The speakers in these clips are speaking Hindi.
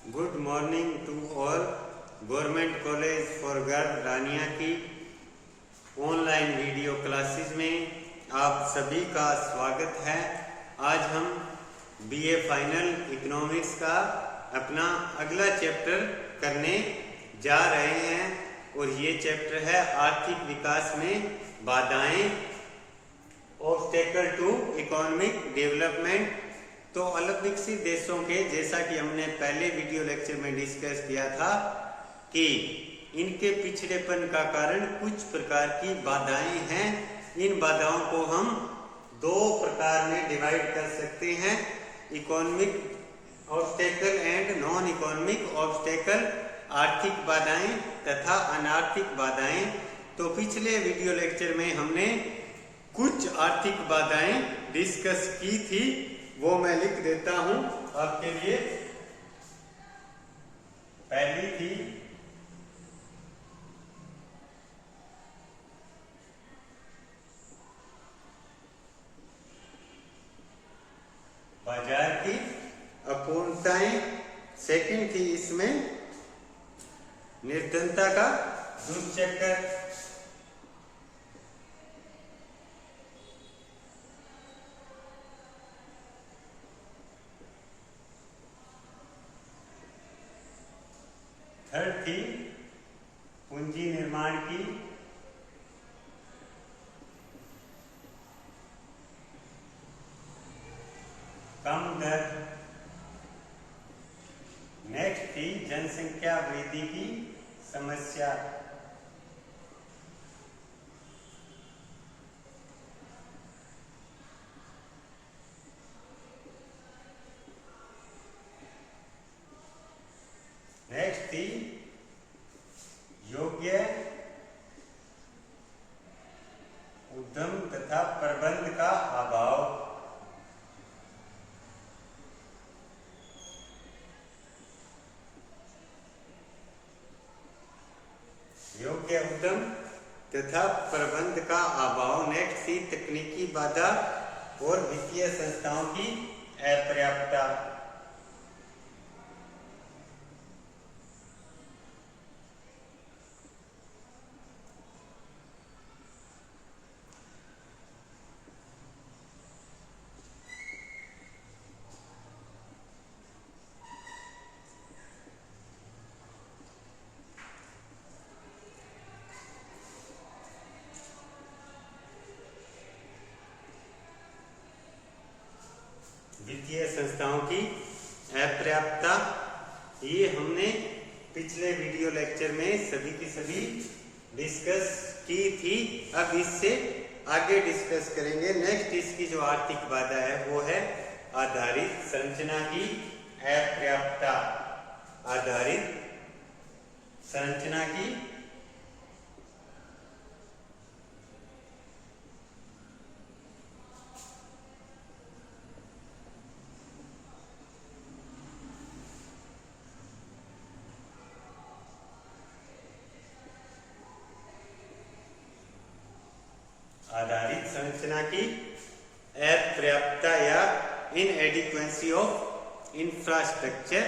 Good morning to all. Government college for girl Rania की ऑनलाइन वीडियो क्लासेस में आप सभी का स्वागत है। आज हम बीए फाइनल इकोनॉमिक्स का अपना अगला चैप्टर करने जा रहे हैं और ये चैप्टर है आर्थिक विकास में बाधाएं, ऑब्स्टेकल टू इकोनॉमिक डेवलपमेंट। तो अलग विकसित देशों के, जैसा कि हमने पहले वीडियो लेक्चर में डिस्कस किया था कि इनके पिछड़ेपन का कारण कुछ प्रकार की बाधाएं हैं। इन बाधाओं को हम दो प्रकार में डिवाइड कर सकते हैं, economic obstacle and non economic obstacle, आर्थिक बाधाएं तथा अनार्थिक बाधाएं। तो पिछले वीडियो लेक्चर में हमने कुछ आर्थिक बाधाएं डिस्कस की थी, वो मैं लिख देता हूं आपके लिए। पहली थी बाजार की अपूर्णताएं, सेकंड थी इसमें निर्धनता का दुष्चक्र, थर्ड थी पूंजी निर्माण की कम दर, नेक्स्ट थी जनसंख्या वृद्धि की समस्या, नेक्स्ट थी योग्य उद्यम तथा प्रबंध का अभाव, योग्य उद्यम तथा प्रबंध का अभाव। नेक्स्ट थी तकनीकी बाधा और वित्तीय संस्थाओं की अपर्याप्तता। वित्तीय संस्थाओं की अपर्याप्तता, ये हमने पिछले वीडियो लेक्चर में सभी की सभी डिस्कस की थी। अब इससे आगे डिस्कस करेंगे। नेक्स्ट इसकी जो आर्थिक बाधा है वो है आधारित संरचना की अपर्याप्तता, आधारित संरचना की आधारित संरचना की अपर्याप्तता या इनएडिक्वेंसी ऑफ इंफ्रास्ट्रक्चर।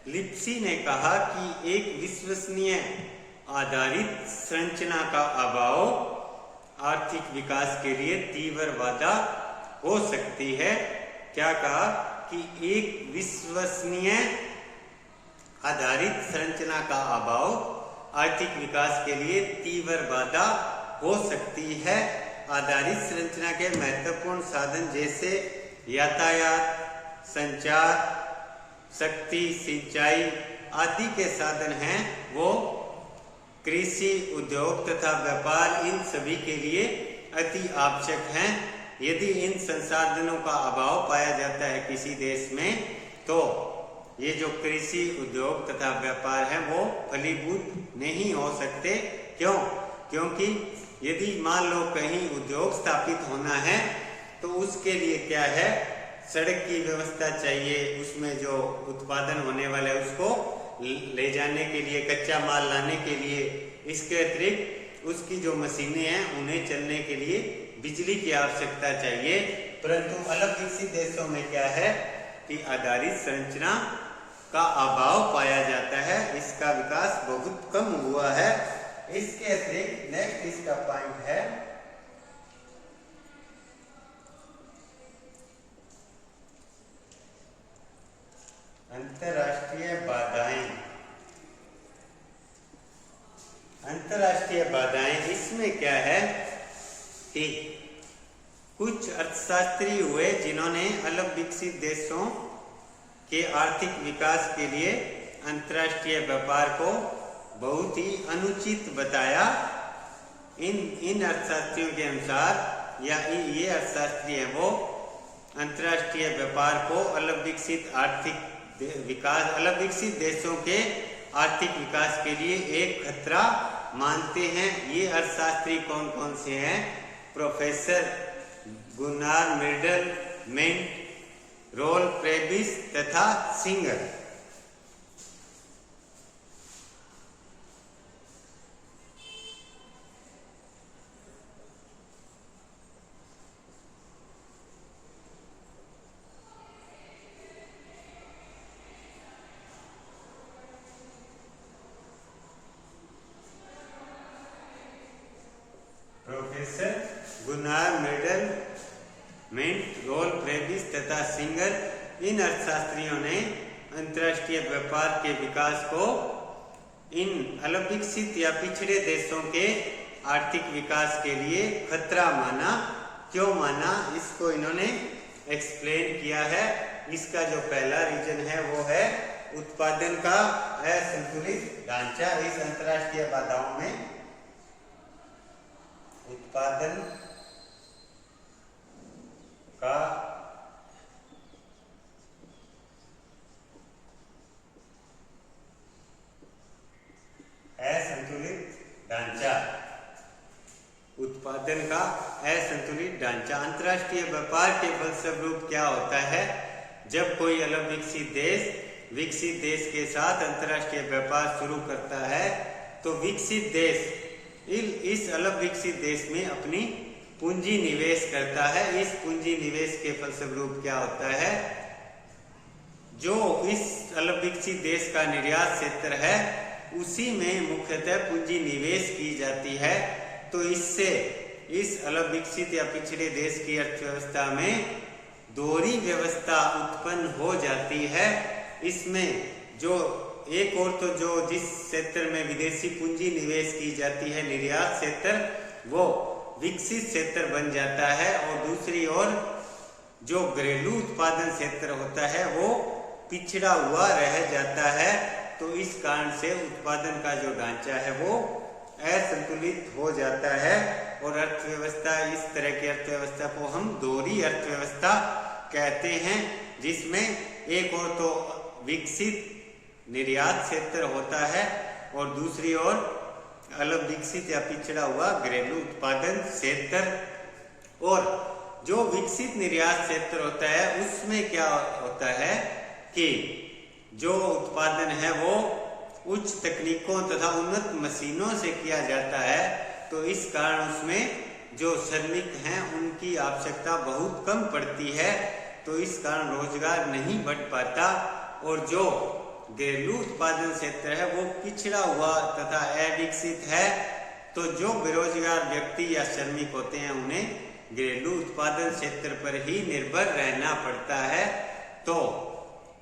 लिप्सी ने कहा कि एक विश्वसनीय आधारित संरचना का अभाव आर्थिक विकास के लिए तीव्र बाधा हो सकती है। क्या कहा कि एक विश्वसनीय आधारित संरचना का अभाव आर्थिक विकास के लिए तीव्र बाधा हो सकती है। आधारित संरचना के महत्वपूर्ण साधन जैसे यातायात, संचार, शक्ति, सिंचाई आदि के साधन हैं, वो कृषि, उद्योग तथा व्यापार, इन सभी के लिए अति आवश्यक हैं। यदि इन संसाधनों का अभाव पाया जाता है किसी देश में, तो ये जो कृषि, उद्योग तथा व्यापार है वो फलीभूत नहीं हो सकते। क्यों? क्योंकि यदि मान लो कहीं उद्योग स्थापित होना है तो उसके लिए क्या है, सड़क की व्यवस्था चाहिए, उसमें जो उत्पादन होने वाला है उसको ले जाने के लिए, कच्चा माल लाने के लिए। इसके अतिरिक्त उसकी जो मशीनें हैं उन्हें चलने के लिए बिजली की आवश्यकता चाहिए। परंतु अलग विकसित देशों में क्या है कि आधारित संरचना का अभाव पाया जाता है, इसका विकास बहुत कम हुआ है। इसके अतिरिक्त नेक्स्ट इसका पॉइंट है अंतरराष्ट्रीय बाधाएं। अंतरराष्ट्रीय बाधाएं इसमें क्या है कि कुछ अर्थशास्त्री हुए जिन्होंने अलग विकसित देशों के आर्थिक विकास के लिए अंतरराष्ट्रीय व्यापार को बहुत ही अनुचित बताया। इन अर्थशास्त्रियों के अनुसार या ये अर्थशास्त्री हैं वो अंतरराष्ट्रीय व्यापार को अलग विकसित देशों के आर्थिक विकास के लिए एक खतरा मानते हैं। ये अर्थशास्त्री कौन कौन से हैं? प्रोफेसर गुनार मिर्डल, मेंट, रोल प्रेबिस तथा सिंगर। प्रोफेसर गुनार मिर्डल, मेंट, रोल प्रेबिस तथा सिंगर, इन अर्थशास्त्रियों ने अंतरराष्ट्रीय व्यापार के विकास को इन अल्पविकसित या पिछड़े देशों के आर्थिक विकास के लिए खतरा माना। क्यों माना, इसको इन्होंने एक्सप्लेन किया है। इसका जो पहला रीजन है वो है उत्पादन का असंतुलित ढांचा। इस अंतरराष्ट्रीय बाधाओं में उत्पादन का असंतुलित ढांचा, उत्पादन का असंतुलित ढांचा। अंतरराष्ट्रीय व्यापार के फलस्वरूप क्या होता है? जब कोई अलग विकसित देश के साथ अंतरराष्ट्रीय व्यापार शुरू करता है तो विकसित देश इस अलग विकसित देश में अपनी पूंजी निवेश करता है। इस पूंजी निवेश के फलस्वरूप क्या होता है? जो इस अलग विकसित देश का निर्यात क्षेत्र है उसी में मुख्यतः पूंजी निवेश की जाती है। तो इससे इस अलग विकसित या पिछड़े देश की अर्थव्यवस्था में दोहरी व्यवस्था उत्पन्न हो जाती है। इसमें जो एक और तो जो जिस क्षेत्र में विदेशी पूंजी निवेश की जाती है निर्यात क्षेत्र, वो विकसित क्षेत्र बन जाता है, और दूसरी ओर जो घरेलू उत्पादन क्षेत्र होता है वो पिछड़ा हुआ रह जाता है। तो इस कारण से उत्पादन का जो ढांचा है वो असंतुलित हो जाता है, और अर्थव्यवस्था, इस तरह की अर्थव्यवस्था को हम दोहरी अर्थव्यवस्था कहते हैं, जिसमें एक और तो विकसित निर्यात क्षेत्र होता है और दूसरी ओर अलग विकसित या पिछड़ा हुआ घरेलू उत्पादन क्षेत्र। और जो विकसित निर्यात क्षेत्र होता है उसमें क्या होता है कि जो उत्पादन है वो उच्च तकनीकों तथा उन्नत मशीनों से किया जाता है। तो इस कारण उसमें जो श्रमिक हैं उनकी आवश्यकता बहुत कम पड़ती है, तो इस कारण रोजगार नहीं बढ़ पाता। और जो घरेलू उत्पादन क्षेत्र है वो पिछड़ा हुआ तथा अविकसित है, तो जो बेरोजगार व्यक्ति या श्रमिक होते हैं उन्हें घरेलू उत्पादन क्षेत्र पर ही निर्भर रहना पड़ता है। तो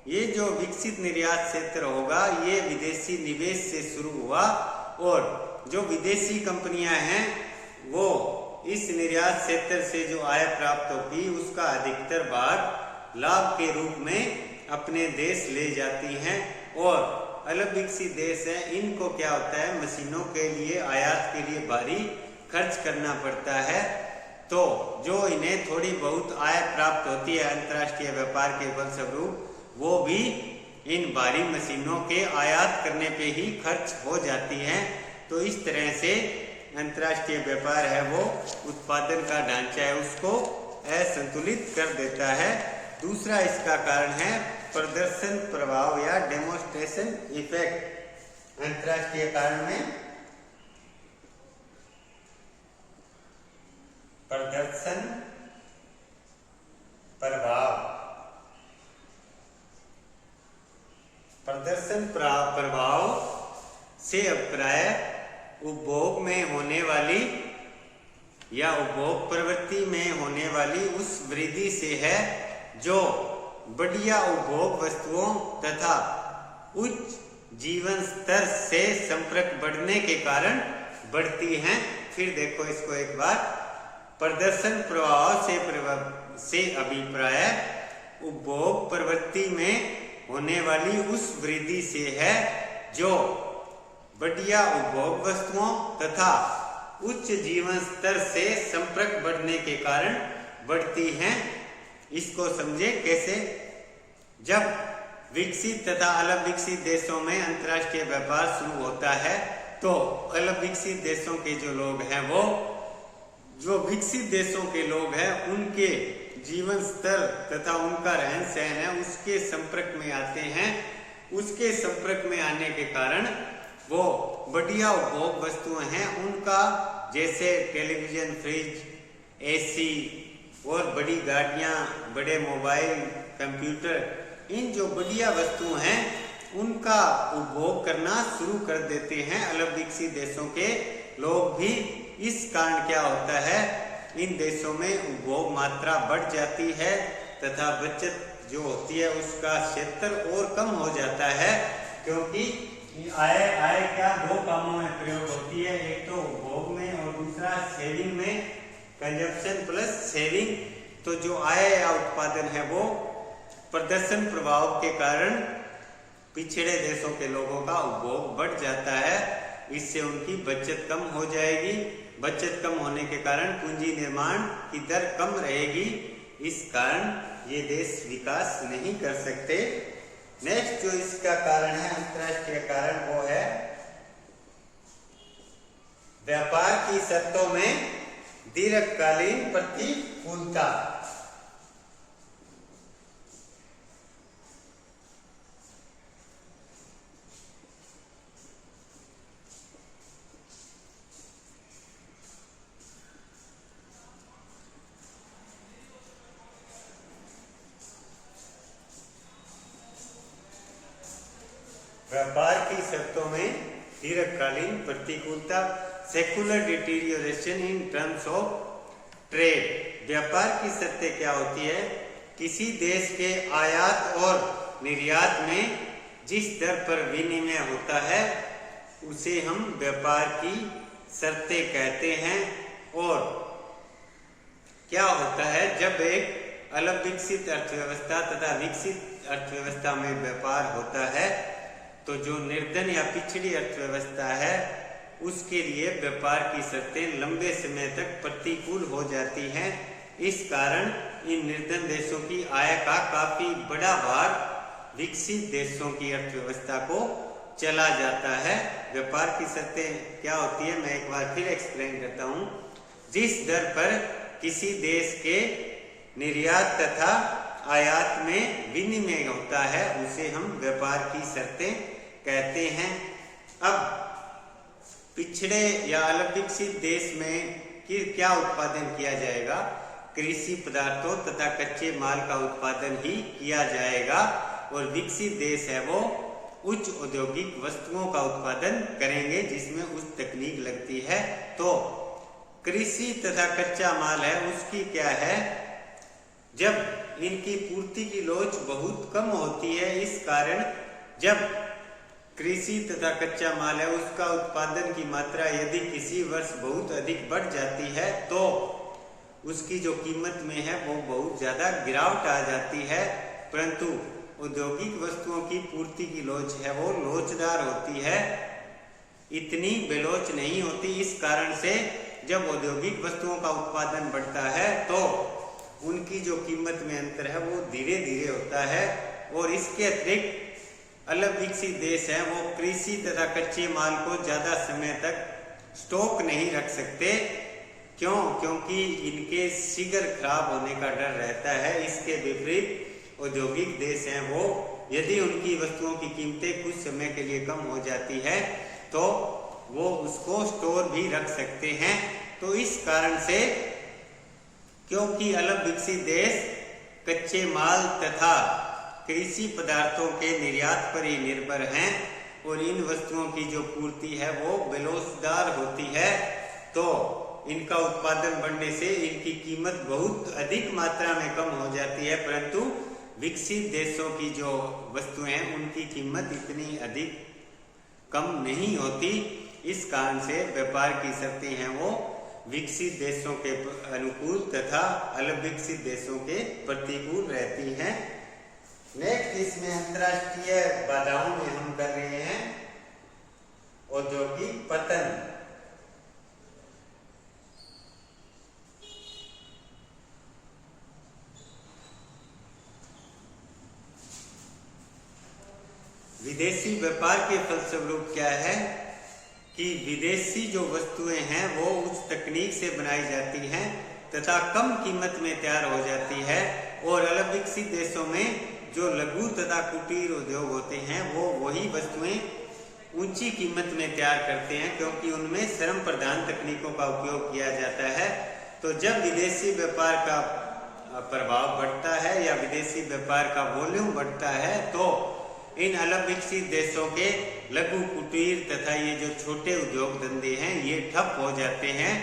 ये जो विकसित निर्यात क्षेत्र होगा ये विदेशी निवेश से शुरू हुआ, और जो विदेशी कंपनियां हैं वो इस निर्यात क्षेत्र से जो आय प्राप्त होगी उसका अधिकतर भाग लाभ के रूप में अपने देश ले जाती हैं। और अलग विकसित देश हैं, इनको क्या होता है, मशीनों के लिए, आयात के लिए भारी खर्च करना पड़ता है। तो जो इन्हें थोड़ी बहुत आय प्राप्त होती है अंतर्राष्ट्रीय व्यापार के फलस्वरूप, वो भी इन भारी मशीनों के आयात करने पे ही खर्च हो जाती हैं। तो इस तरह से अंतर्राष्ट्रीय व्यापार है वो उत्पादन का ढांचा है उसको असंतुलित कर देता है। दूसरा इसका कारण है प्रदर्शन प्रभाव या डेमोन्स्ट्रेशन इफेक्ट। अंतर्राष्ट्रीय कारण में प्रदर्शन प्रभाव प्रदर्शन प्रभाव से अभिप्राय उपभोग में होने वाली या उपभोग प्रवृत्ति में होने वाली उस वृद्धि से है जो बढ़िया उपभोग वस्तुओं तथा उच्च जीवन स्तर से संपर्क बढ़ने के कारण बढ़ती हैं। फिर देखो इसको एक बार, प्रदर्शन प्रभाव से अभिप्राय उपभोग प्रवृत्ति में होने वाली उस वृद्धि से है जो बढ़िया उपभोग वस्तुओं तथा उच्च जीवन स्तर से संपर्क बढ़ने के कारण बढ़ती हैं। इसको समझे कैसे? जब विकसित तथा अलग विकसित देशों में अंतर्राष्ट्रीय व्यापार शुरू होता है तो अलग विकसित देशों के जो लोग हैं वो जो विकसित देशों के लोग हैं उनके जीवन स्तर तथा उनका रहन सहन है उसके संपर्क में आते हैं। उसके संपर्क में आने के कारण वो बढ़िया उपभोग वस्तुएं हैं उनका, जैसे टेलीविजन, फ्रिज, एसी और बड़ी गाड़ियां, बड़े मोबाइल, कंप्यूटर, इन जो बढ़िया वस्तुएं हैं उनका उपभोग करना शुरू कर देते हैं अलग विकसित देशों के लोग भी। इस कारण क्या होता है, इन देशों में उपभोग मात्रा बढ़ जाती है तथा बचत जो होती है उसका क्षेत्र और कम हो जाता है, क्योंकि आय क्या दो कामों में प्रयोग होती है, एक तो उपभोग में और दूसरा सेविंग में, कंजप्शन प्लस सेविंग। तो जो आय या उत्पादन है वो प्रदर्शन प्रभाव के कारण पिछड़े देशों के लोगों का उपभोग बढ़ जाता है, इससे उनकी बचत कम हो जाएगी। बचत कम होने के कारण पूंजी निर्माण की दर कम रहेगी, इस कारण ये देश विकास नहीं कर सकते। नेक्स्ट जो इसका कारण है, अंतर्राष्ट्रीय कारण, वो है व्यापार की शर्तों में दीर्घकालीन प्रतिकूलता। व्यापार की शर्तों में दीर्घकालीन प्रतिकूलता, secular deterioration in terms of trade. व्यापार की शर्तें क्या होती है? किसी देश के आयात और निर्यात में जिस दर पर विनिमय होता है उसे हम व्यापार की शर्तें कहते हैं। और क्या होता है, जब एक अलग विकसित अर्थव्यवस्था तथा विकसित अर्थव्यवस्था में व्यापार होता है तो जो निर्धन या पिछड़ी अर्थव्यवस्था है उसके लिए व्यापार की शर्तें लंबे समय तक प्रतिकूल हो जाती हैं। इस कारण इन निर्धन देशों की आय का काफी बड़ा भाग विकसित देशों की अर्थव्यवस्था को चला जाता है। व्यापार की शर्तें क्या होती है, मैं एक बार फिर एक्सप्लेन करता हूँ। जिस दर पर किसी देश के निर्यात तथा आयात में विनिमय होता है उसे हम व्यापार की शर्तें कहते हैं। अब पिछड़े या अलग विकसित देश में क्या उत्पादन किया जाएगा? कृषि पदार्थों तथा कच्चे माल का उत्पादन ही किया जाएगा, और विकसित देश है वो उच्च औद्योगिक वस्तुओं का उत्पादन करेंगे जिसमें उच्च तकनीक लगती है। तो कृषि तथा कच्चा माल है उसकी क्या है, जब इनकी पूर्ति की लोच बहुत कम होती है, इस कारण जब कृषि तथा कच्चा माल है उसका उत्पादन की मात्रा यदि किसी वर्ष बहुत अधिक बढ़ जाती है तो उसकी जो कीमत में है वो बहुत ज्यादा गिरावट आ जाती है। परंतु औद्योगिक वस्तुओं की पूर्ति की लोच है वो लोचदार होती है, इतनी बेलोच नहीं होती। इस कारण से जब औद्योगिक वस्तुओं का उत्पादन बढ़ता है तो उनकी जो कीमत में अंतर है वो धीरे धीरे होता है। और इसके अतिरिक्त अलग विकसित देश हैं वो कृषि तथा कच्चे माल को ज्यादा समय तक स्टॉक नहीं रख सकते। क्यों? क्योंकि इनके शीघ्र खराब होने का डर रहता है। इसके विपरीत औद्योगिक देश हैं वो यदि उनकी वस्तुओं की कीमतें कुछ समय के लिए कम हो जाती है तो वो उसको स्टोर भी रख सकते हैं। तो इस कारण से, क्योंकि अलग विकसित देश कच्चे माल तथा कृषि पदार्थों के निर्यात पर ही निर्भर हैं और इन वस्तुओं की जो पूर्ति है वो बेलोसदार होती है, तो इनका उत्पादन बढ़ने से इनकी कीमत बहुत अधिक मात्रा में कम हो जाती है, परंतु विकसित देशों की जो वस्तुएं हैं उनकी कीमत इतनी अधिक कम नहीं होती। इस कारण से व्यापार की शर्तें हैं वो विकसित देशों के अनुकूल तथा अल्पविकसित देशों के प्रतिकूल रहती हैं। नेक्स्ट इसमें अंतर्राष्ट्रीय बाधाओं में हम कर रहे हैं औद्योगिक पतन। विदेशी व्यापार के फलस्वरूप क्या है कि विदेशी जो वस्तुएं हैं वो उच्च तकनीक से बनाई जाती हैं तथा कम कीमत में तैयार हो जाती है, और अल्पविकसित देशों में जो लघु तथा कुटीर उद्योग होते हैं वो वही वस्तुएं ऊंची कीमत में तैयार करते हैं, क्योंकि उनमें श्रम प्रधान तकनीकों का उपयोग किया जाता है। तो जब विदेशी व्यापार का प्रभाव बढ़ता है या विदेशी व्यापार का वॉल्यूम बढ़ता है, तो इन अल्पविकसित देशों के लघु कुटीर तथा ये जो छोटे उद्योग धंधे हैं ये ठप हो जाते हैं।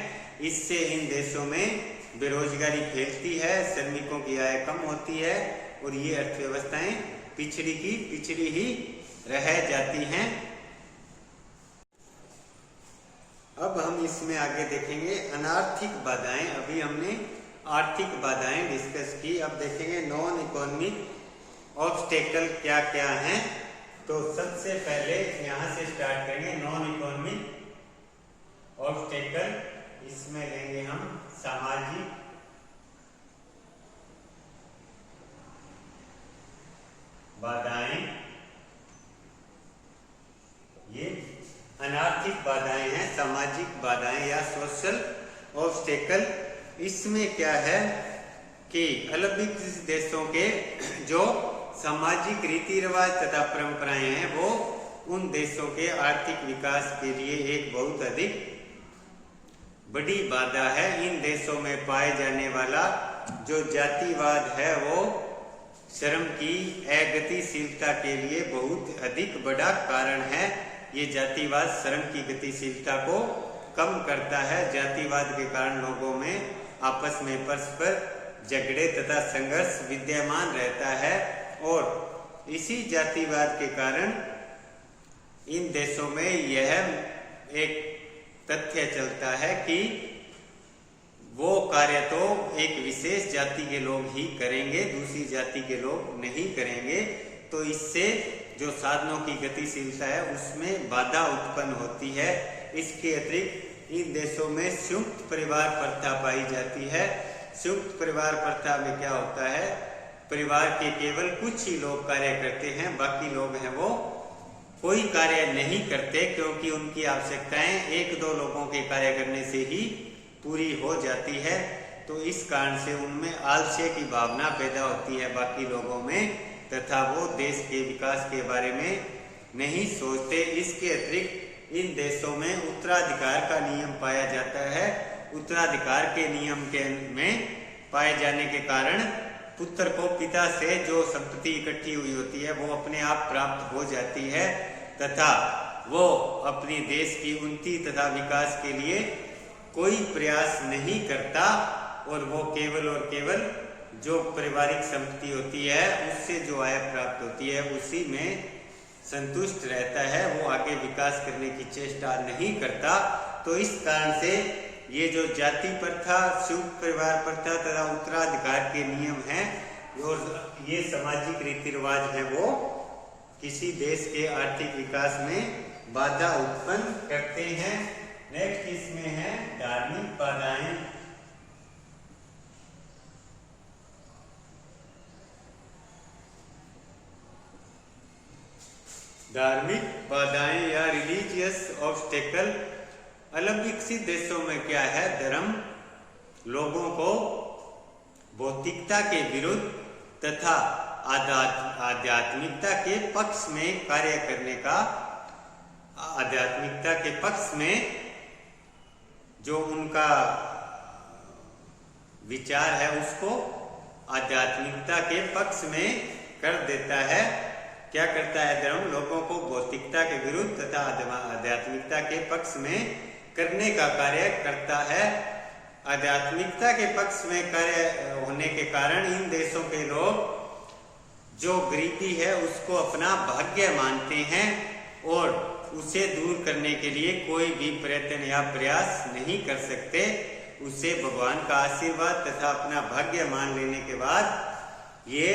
इससे इन देशों में बेरोजगारी फैलती है, श्रमिकों की आय कम होती है और ये अर्थव्यवस्थाएं पिछड़ी की पिछड़ी ही रह जाती हैं। अब हम इसमें आगे देखेंगे अनार्थिक बाधाएं। अभी हमने आर्थिक बाधाएं डिस्कस की, अब देखेंगे नॉन इकोनॉमिक ऑब्स्टेकल क्या क्या हैं। तो सबसे पहले यहाँ से स्टार्ट करेंगे नॉन इकोनॉमिक ऑब्स्टेकल। इसमें लेंगे हम सामाजिक बाधाएं। ये अनार्थिक बाधाएं हैं, सामाजिक बाधाएं या सोशल ऑब्स्टेकल। इसमें क्या है कि अल्पविकसित देशों के जो सामाजिक रीति रिवाज तथा परंपराएं हैं वो उन देशों के आर्थिक विकास के लिए एक बहुत अधिक बड़ी बाधा है। इन देशों में पाए जाने वाला जो जातिवाद है वो श्रम की अगतिशीलता के लिए बहुत अधिक बड़ा कारण है। ये जातिवाद श्रम की गतिशीलता को कम करता है। जातिवाद के कारण लोगों में आपस में परस्पर झगड़े तथा संघर्ष विद्यमान रहता है, और इसी जातिवाद के कारण इन देशों में यह एक तथ्य चलता है कि वो कार्य तो एक विशेष जाति के लोग ही करेंगे, दूसरी जाति के लोग नहीं करेंगे। तो इससे जो साधनों की गतिशीलता है उसमें बाधा उत्पन्न होती है। इसके अतिरिक्त इन देशों में संयुक्त परिवार प्रथा पाई जाती है। संयुक्त परिवार प्रथा में क्या होता है, परिवार के केवल कुछ ही लोग कार्य करते हैं, बाकी लोग हैं वो कोई कार्य नहीं करते, क्योंकि उनकी आवश्यकताएं एक दो लोगों के कार्य करने से ही पूरी हो जाती है। तो इस कारण से उनमें आलस्य की भावना पैदा होती है बाकी लोगों में, तथा वो देश के विकास के बारे में नहीं सोचते। इसके अतिरिक्त इन देशों में उत्तराधिकार का नियम पाया जाता है। उत्तराधिकार के नियम के में पाए जाने के कारण पुत्र को पिता से जो संपत्ति इकट्ठी हुई होती है वो अपने आप प्राप्त हो जाती है, तथा वो अपने देश की उन्नति तथा विकास के लिए कोई प्रयास नहीं करता, और वो केवल और केवल जो पारिवारिक संपत्ति होती है उससे जो आय प्राप्त होती है उसी में संतुष्ट रहता है। वो आगे विकास करने की चेष्टा नहीं करता। तो इस कारण से ये जो जाति प्रथा, संयुक्त परिवार प्रथा तथा उत्तराधिकार के नियम हैं और ये सामाजिक रीति रिवाज हैं वो किसी देश के आर्थिक विकास में बाधा उत्पन्न करते हैं। नेक्स्ट इसमें है धार्मिक बाधाएं। धार्मिक बाधाएं या रिलीजियस ऑब्स्टेकल। अल्पविकसित देशों में क्या है, धर्म लोगों को भौतिकता के विरुद्ध तथा आध्यात्मिकता के पक्ष में कार्य करने का, आध्यात्मिकता के पक्ष में जो उनका विचार है उसको आध्यात्मिकता के पक्ष में कर देता है। क्या करता है धर्म? लोगों को भौतिकता के विरुद्ध तथा आध्यात्मिकता के पक्ष में करने का कार्य करता है। आध्यात्मिकता के पक्ष में कार्य होने के कारण इन देशों के लोग जो गरीबी है उसको अपना भाग्य मानते हैं और उसे दूर करने के लिए कोई भी प्रयत्न या प्रयास नहीं कर सकते। उसे भगवान का आशीर्वाद तथा अपना भाग्य मान लेने के बाद ये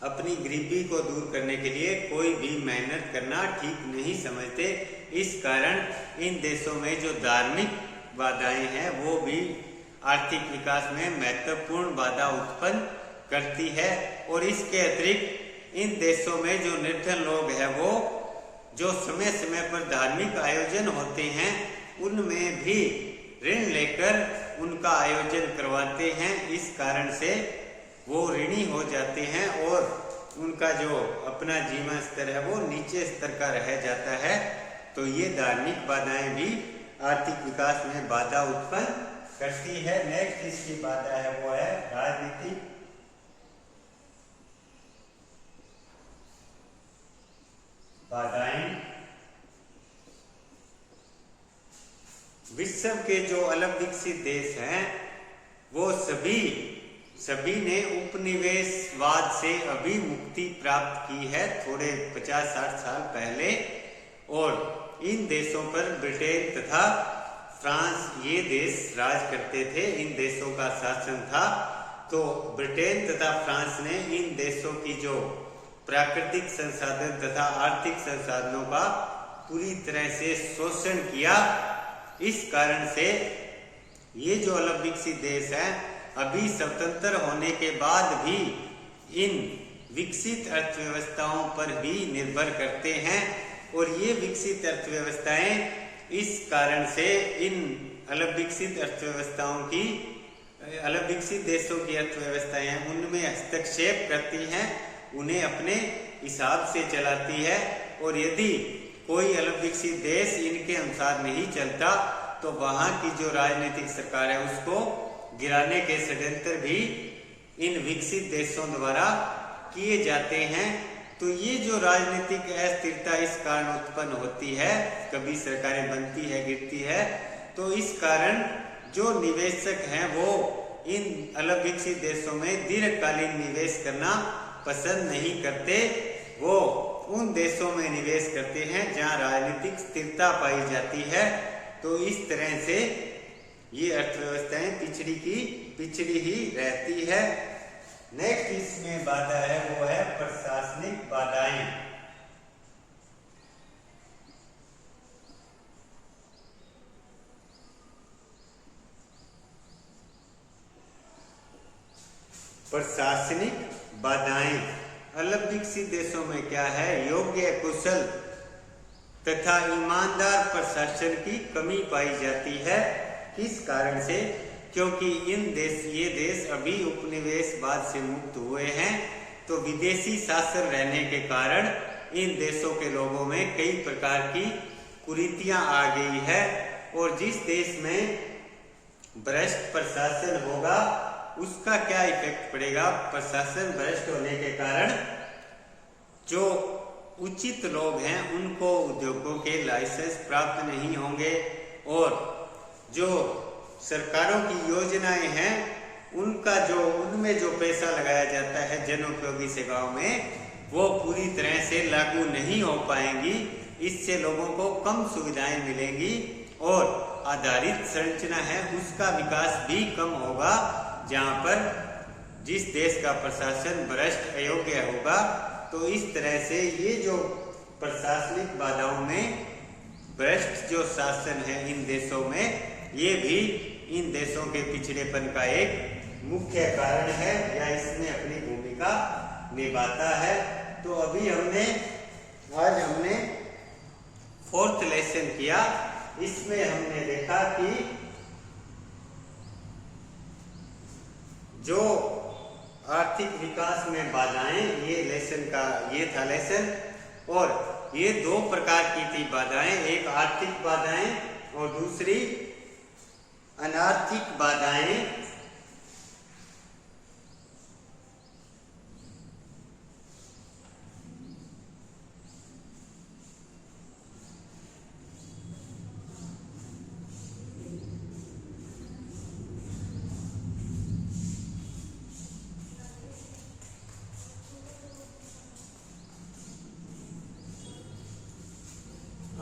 अपनी गरीबी को दूर करने के लिए कोई भी मेहनत करना ठीक नहीं समझते। इस कारण इन देशों में जो धार्मिक बाधाएं हैं वो भी आर्थिक विकास में महत्वपूर्ण बाधा उत्पन्न करती है। और इसके अतिरिक्त इन देशों में जो निर्धन लोग हैं वो जो समय समय पर धार्मिक आयोजन होते हैं उनमें भी ऋण लेकर उनका आयोजन करवाते हैं। इस कारण से वो ऋणी हो जाते हैं और उनका जो अपना जीवन स्तर है वो नीचे स्तर का रह जाता है। तो ये धार्मिक बाधाएं भी आर्थिक विकास में बाधा उत्पन्न करती है। नेक्स्ट इसकी बाधा है वो है राजनीतिक बाधाएं। विश्व के जो अलग विकसित देश हैं वो सभी ने उपनिवेशवाद से अभी मुक्ति प्राप्त की है थोड़े 50-60 साल पहले। और इन देशों पर ब्रिटेन तथा फ्रांस ये देश राज करते थे, इन देशों का शासन था। तो ब्रिटेन तथा फ्रांस ने इन देशों की जो प्राकृतिक संसाधन तथा आर्थिक संसाधनों का पूरी तरह से शोषण किया। इस कारण से ये जो अलग विकसित देश हैं अभी स्वतंत्र होने के बाद भी इन विकसित अर्थव्यवस्थाओं पर भी निर्भर करते हैं। और ये विकसित अर्थव्यवस्थाएं इस कारण से इन अलग विकसित अर्थव्यवस्थाओं की अलग विकसित देशों की अर्थव्यवस्थाएं उनमें हस्तक्षेप करती हैं, उन्हें अपने हिसाब से चलाती है। और यदि कोई अलग विकसित देश इनके अनुसार नहीं चलता तो वहां की जो राजनीतिक सरकार है उसको गिराने के षड्यंत्र भी इन विकसित देशों द्वारा किए जाते हैं। तो ये जो राजनीतिक अस्थिरता इस कारण उत्पन्न होती है, कभी सरकारें बनती है गिरती है, तो इस कारण जो निवेशक हैं वो इन अलग विकसित देशों में दीर्घकालीन निवेश करना पसंद नहीं करते। वो उन देशों में निवेश करते हैं जहां राजनीतिक स्थिरता पाई जाती है। तो इस तरह से ये अर्थव्यवस्थाएं पिछड़ी ही रहती है। नेक्स्ट इसमें बाधा है वो है प्रशासनिक बाधाएं। प्रशासनिक बाधाएं अलग विकसित देशों में क्या है? योग्य, कुशल तथा ईमानदार प्रशासन की कमी पाई जाती है। किस कारण से? क्योंकि ये देश अभी उपनिवेशवाद से मुक्त हुए हैं। तो विदेशी शासन रहने के कारण इन देशों के लोगों में कई प्रकार की कुरीतियां आ गई है। और जिस देश में भ्रष्ट प्रशासन होगा उसका क्या इफेक्ट पड़ेगा? प्रशासन भ्रष्ट होने के कारण जो उचित लोग हैं उनको उद्योगों के लाइसेंस प्राप्त नहीं होंगे और जो सरकारों की योजनाएं हैं उनमें जो पैसा लगाया जाता है जनोपयोगी सेवाओं में वो पूरी तरह से लागू नहीं हो पाएंगी। इससे लोगों को कम सुविधाएं मिलेंगी और आधारित संरचना है उसका विकास भी कम होगा। जहां पर जिस देश का प्रशासन भ्रष्ट अयोग्य होगा तो इस तरह से ये जो प्रशासनिक बाधाओं में भ्रष्ट जो शासन है इन देशों में ये भी इन देशों के पिछड़ेपन का एक मुख्य कारण है या इसमें अपनी भूमिका निभाता है। तो अभी आज हमने 4th लेसन किया। इसमें हमने देखा कि जो आर्थिक विकास में बाधाएं ये था लेसन। और ये 2 प्रकार की थी बाधाएं, एक आर्थिक बाधाएं और दूसरी अनार्थिक बाधाएं।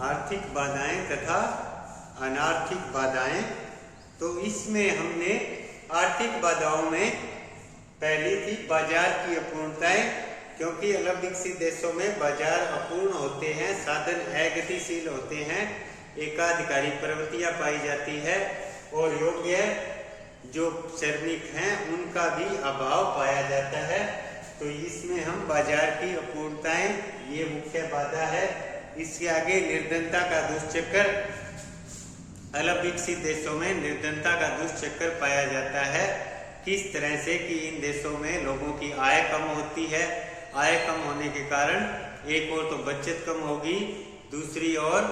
आर्थिक बाधाएं तथा अनार्थिक बाधाएं। तो इसमें हमने आर्थिक बाधाओं में पहली थी बाजार की अपूर्णताएं, क्योंकि अलग विकसित देशों में बाजार अपूर्ण होते हैं, साधन अगतिशील होते हैं, एकाधिकारी प्रवृत्तियां पाई जाती है और योग्य जो श्रमिक हैं उनका भी अभाव पाया जाता है। तो इसमें हम बाजार की अपूर्णताएं ये मुख्य बाधा है। इसके आगे निर्धनता का दुष्चक्र, अलग विकसित देशों में निर्धनता का दुष्चक्र पाया जाता है। किस तरह से कि इन देशों में लोगों की आय कम होती है, आय कम होने के कारण एक और तो बचत कम होगी, दूसरी ओर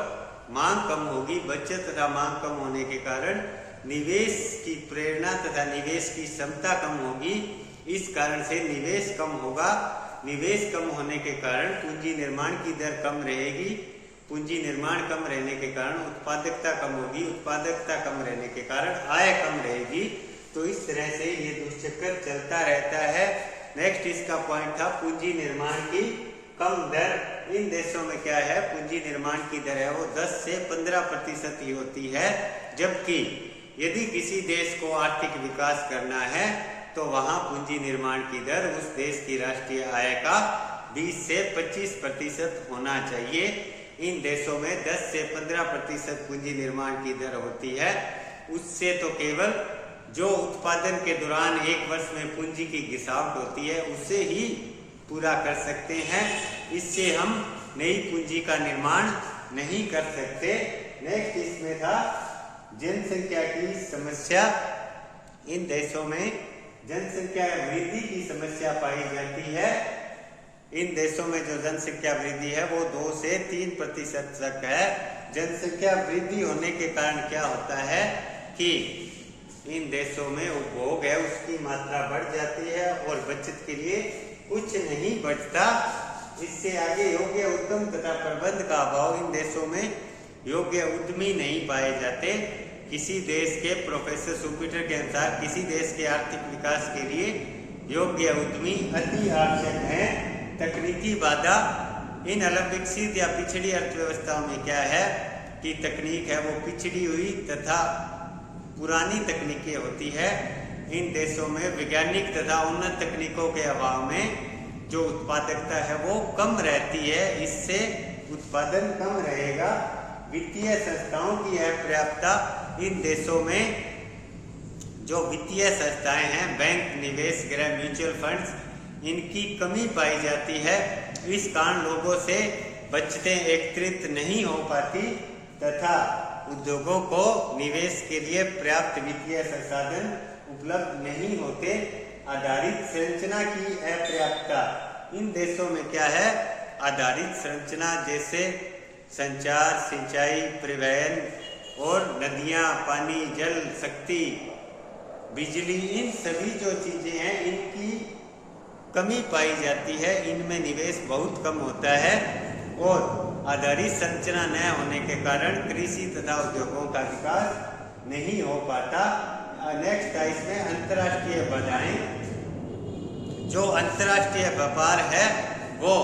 मांग कम होगी। बचत तथा मांग कम होने के कारण निवेश की प्रेरणा तथा निवेश की क्षमता कम होगी। इस कारण से निवेश कम होगा। निवेश कम होने के कारण पूंजी निर्माण की दर कम रहेगी। पूंजी निर्माण कम रहने के कारण उत्पादकता कम होगी। उत्पादकता कम रहने के कारण आय कम रहेगी। तो इस तरह से ये दुष्चक्र चलता रहता है। नेक्स्ट इसका पॉइंट था पूंजी निर्माण की कम दर। इन देशों में क्या है, पूंजी निर्माण की दर है वो 10 से 15% ही होती है, जबकि यदि किसी देश को आर्थिक विकास करना है तो वहां पूंजी निर्माण की दर उस देश की राष्ट्रीय आय का 20 से 25% होना चाहिए। इन देशों में 10 से 15% पूंजी निर्माण की दर होती है। उससे तो केवल जो उत्पादन के दौरान एक वर्ष में पूंजी की गिरावट होती है उसे ही पूरा कर सकते हैं। इससे हम नई पूंजी का निर्माण नहीं कर सकते। नेक्स्ट इसमें था जनसंख्या की समस्या। इन देशों में जनसंख्या वृद्धि की समस्या पाई जाती है। इन देशों में जो जनसंख्या वृद्धि है वो 2 से 3% तक है। जनसंख्या वृद्धि होने के कारण क्या होता है कि इन देशों में उपभोग है उसकी मात्रा बढ़ जाती है और बचत के लिए कुछ नहीं बचता। इससे आगे योग्य उद्यम तथा प्रबंध का अभाव। इन देशों में योग्य उद्यमी नहीं पाए जाते। किसी देश के प्रोफेसर सुपीटर के अनुसार किसी देश के आर्थिक विकास के लिए योग्य उद्यमी अति आवश्यक है। तकनीकी बाधा। इन अलग विकसित या पिछड़ी अर्थव्यवस्थाओं में क्या है कि तकनीक है वो पिछड़ी हुई तथा पुरानी तकनीकें होती है। इन देशों में वैज्ञानिक तथा उन्नत तकनीकों के अभाव में जो उत्पादकता है वो कम रहती है। इससे उत्पादन कम रहेगा। वित्तीय संस्थाओं की अपर्याप्तता। इन देशों में जो वित्तीय संस्थाएं हैं, बैंक, निवेश गृह, म्यूचुअल फंड्स, इनकी कमी पाई जाती है। इस कारण लोगों से बचतें एकत्रित नहीं हो पाती तथा उद्योगों को निवेश के लिए पर्याप्त वित्तीय संसाधन उपलब्ध नहीं होते। आधारित संरचना की अपर्याप्तता। इन देशों में क्या है, आधारित संरचना जैसे संचार, सिंचाई, परिवहन और नदियां, पानी, जल शक्ति, बिजली, इन सभी जो चीजें हैं इनकी कमी पाई जाती है। इनमें निवेश बहुत कम होता है और आधारित संरचना न होने के कारण कृषि तथा उद्योगों का विकास नहीं हो पाता। नेक्स्ट है इसमें अंतर्राष्ट्रीय बाधाएं। जो अंतर्राष्ट्रीय व्यापार है वो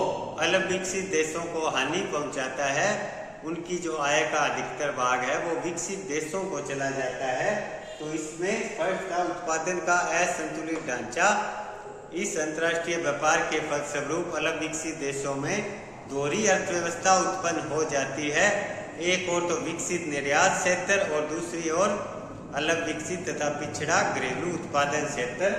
अलग विकसित देशों को हानि पहुंचाता है। उनकी जो आय का अधिकतर भाग है वो विकसित देशों को चला जाता है। तो इसमें फर्स्ट था उत्पादन का असंतुलित ढांचा। इस अंतर्राष्ट्रीय व्यापार के फलस्वरूप अलग विकसित देशों में दोहरी अर्थव्यवस्था उत्पन्न हो जाती है। एक और तो विकसित निर्यात क्षेत्र और दूसरी ओर अलग विकसित तथा पिछड़ा घरेलू उत्पादन क्षेत्र।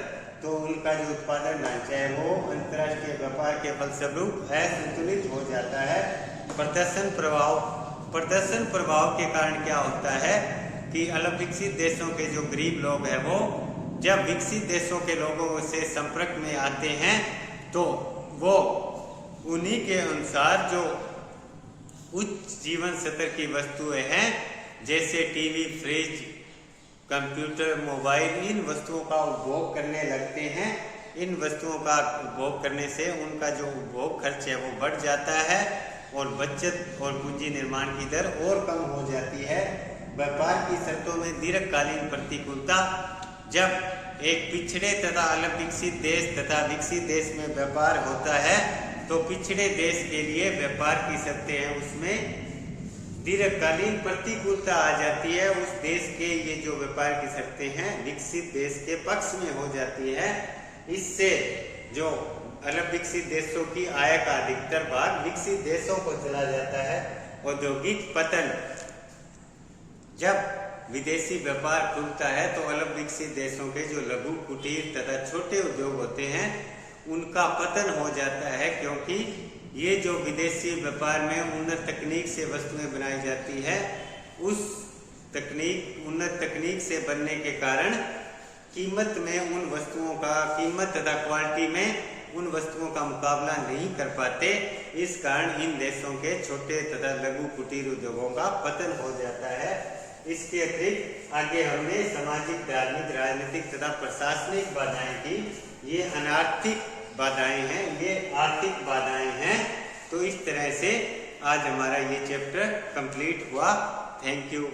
तो उनका जो उत्पादन ढांचा है वो अंतर्राष्ट्रीय व्यापार के फलस्वरूप असंतुलित हो जाता है। प्रदर्शन प्रभाव। प्रदर्शन प्रभाव के कारण क्या होता है कि अलग विकसित देशों के जो गरीब लोग हैं वो जब विकसित देशों के लोगों से संपर्क में आते हैं तो वो उन्हीं के अनुसार जो उच्च जीवन स्तर की वस्तुएं हैं जैसे टीवी, फ्रिज, कंप्यूटर, मोबाइल, इन वस्तुओं का उपभोग करने लगते हैं। इन वस्तुओं का उपभोग करने से उनका जो उपभोग खर्च है वो बढ़ जाता है और बचत और पूंजी निर्माण की दर और कम हो जाती है। व्यापार की शर्तों में दीर्घकालीन प्रतिकूलता। जब एक पिछड़े तथा अलग विकसित देश तथा विकसित देश में व्यापार होता है तो पिछड़े देश के लिए व्यापार की शर्तें हैं उसमें दीर्घकालीन प्रतिकूलता आ जाती है, उस देश के ये जो व्यापार की शर्तें हैं विकसित देश के पक्ष में हो जाती है। इससे जो अल्प विकसित देशों की आय का अधिकतर भाग विकसित देशों को चला जाता है। औद्योगिक पतन, जब विदेशी व्यापार खुलता है तो अल्प विकसित देशों के जो लघु कुटीर तथा छोटे उद्योग होते हैं उनका पतन हो जाता है, क्योंकि ये जो विदेशी व्यापार में उन्नत तकनीक से वस्तुएं बनाई जाती है, उस उन्नत तकनीक से बनने के कारण कीमत में उन वस्तुओं का कीमत तथा क्वालिटी में उन वस्तुओं का मुकाबला नहीं कर पाते। इस कारण इन देशों के छोटे तथा लघु कुटीर उद्योगों का पतन हो जाता है। इसके अतिरिक्त आगे हमने सामाजिक, धार्मिक, राजनीतिक तथा प्रशासनिक बाधाएं की। ये अनार्थिक बाधाएं हैं, ये आर्थिक बाधाएं हैं। तो इस तरह से आज हमारा ये चैप्टर कंप्लीट हुआ। Thank you.